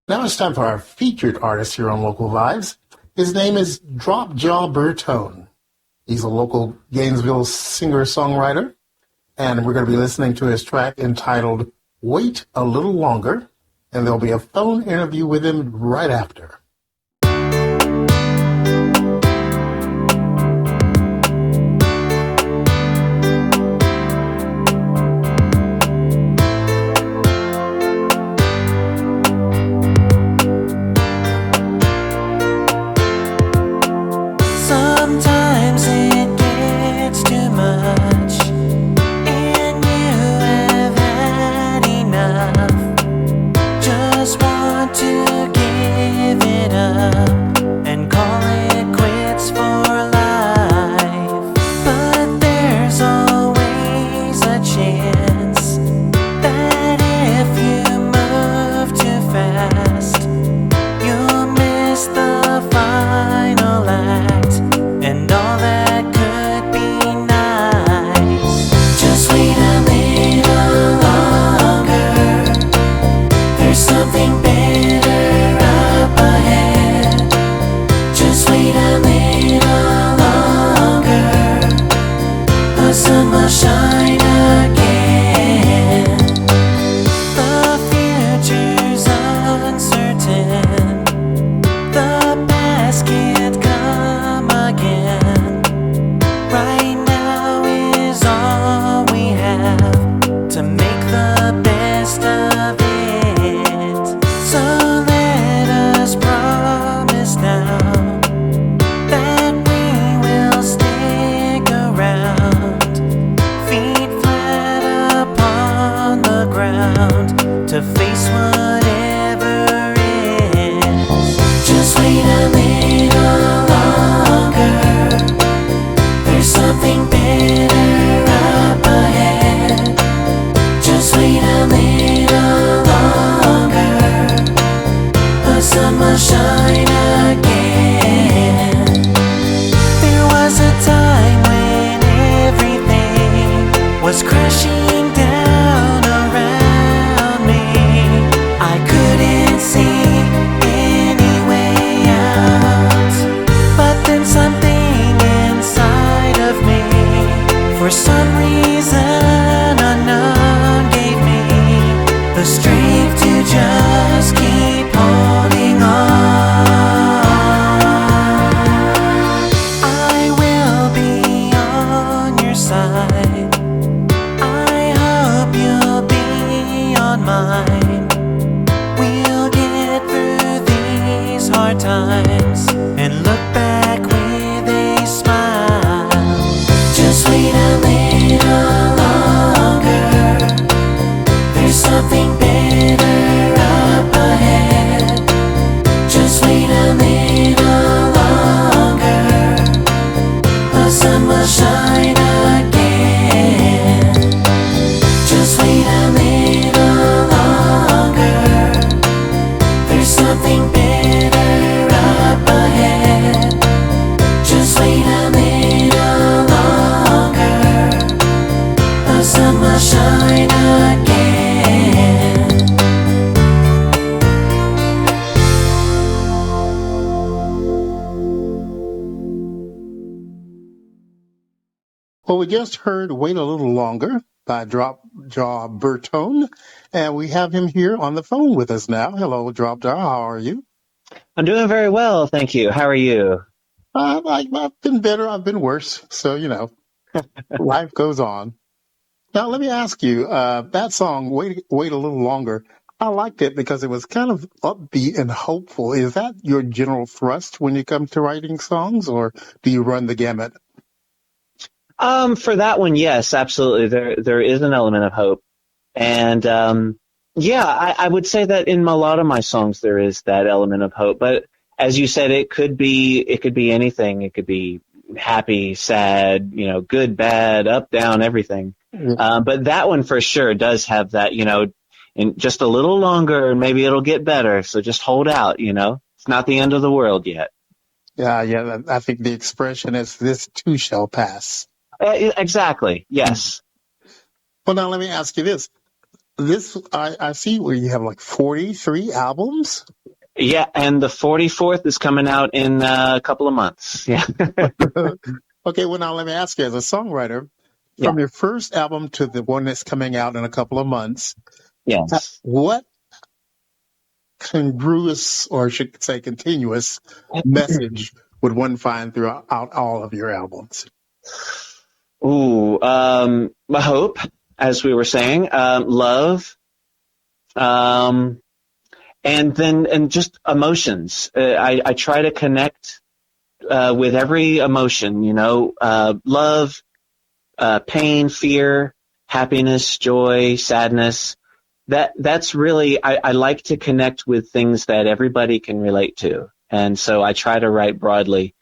Now it's time for our featured artist here on Local Vibes. His name is Dropjaw Bertone. He's a local Gainesville singer-songwriter, and we're going to be listening to his track entitled Wait a Little Longer, and there'll be a phone interview with him right after. Well, we just heard Wait a Little Longer by Dropjaw Bertone, and we have him here on the phone with us now. Hello, Dropjaw. How are you? I'm doing very well, thank you. How are you? I've been better. I've been worse. So, life goes on. Now, let me ask you, that song, Wait a Little Longer, I liked it because it was kind of upbeat and hopeful. Is that your general thrust when you come to writing songs, or do you run the gamut? For that one, yes, absolutely. There is an element of hope, and yeah, I would say that in a lot of my songs there is that element of hope. But as you said, it could be anything. It could be happy, sad, good, bad, up, down, everything. But that one for sure does have that, in just a little longer, and maybe it'll get better. So just hold out. It's not the end of the world yet. Yeah. I think the expression is "this too shall pass." Exactly. Yes. Well, now let me ask you this. this I see where you have like 43 albums. Yeah, and the 44th is coming out in a couple of months. Yeah. Okay, well now let me ask you, as a songwriter, Yeah. from your first album to the one that's coming out in a couple of months, Yes. what congruous, or I should say continuous, message would one find throughout all of your albums? Ooh, hope, as we were saying, love, um, and just emotions. I try to connect with every emotion, love, pain, fear, happiness, joy, sadness. That's really, I like to connect with things that everybody can relate to. And so I try to write broadly.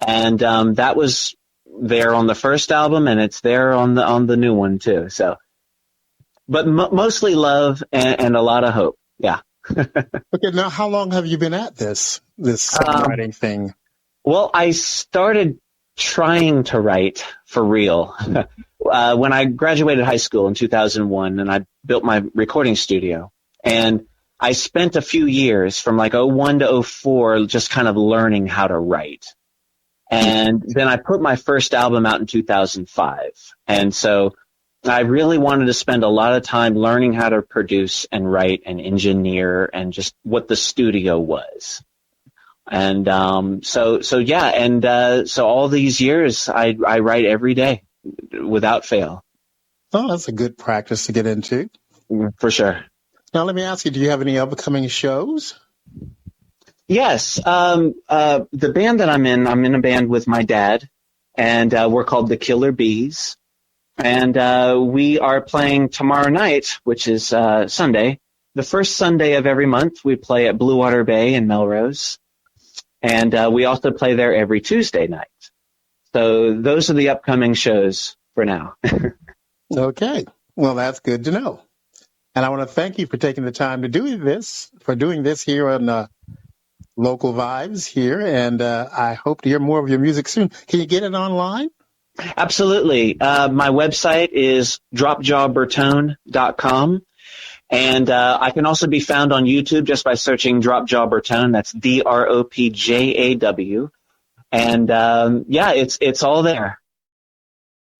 And that was there on the first album, and it's there on the new one too. So, but mostly love and a lot of hope. Yeah. Okay, now how long have you been at this Um, songwriting thing? well, I started trying to write for real when I graduated high school in 2001, and I built my recording studio. And I spent a few years from like '01 to '04 just kind of learning how to write. And then I put my first album out in 2005. And so I really wanted to spend a lot of time learning how to produce and write and engineer and just what the studio was. And so yeah, and so all these years I write every day without fail. Oh, that's a good practice to get into. For sure. Now let me ask you, do you have any upcoming shows? Yes. The band that I'm in a band with my dad, and we're called the Killer Bees. And we are playing tomorrow night, which is Sunday. The first Sunday of every month, we play at Blue Water Bay in Melrose. And we also play there every Tuesday night. So those are the upcoming shows for now. Okay, well, that's good to know. And I want to thank you for taking the time to doing this here on Local Vibes here. And I hope to hear more of your music soon. Can you get it online? Absolutely. My website is dropjawbertone.com. And I can also be found on YouTube just by searching Dropjaw Bertone. That's Dropjaw. And yeah, it's all there.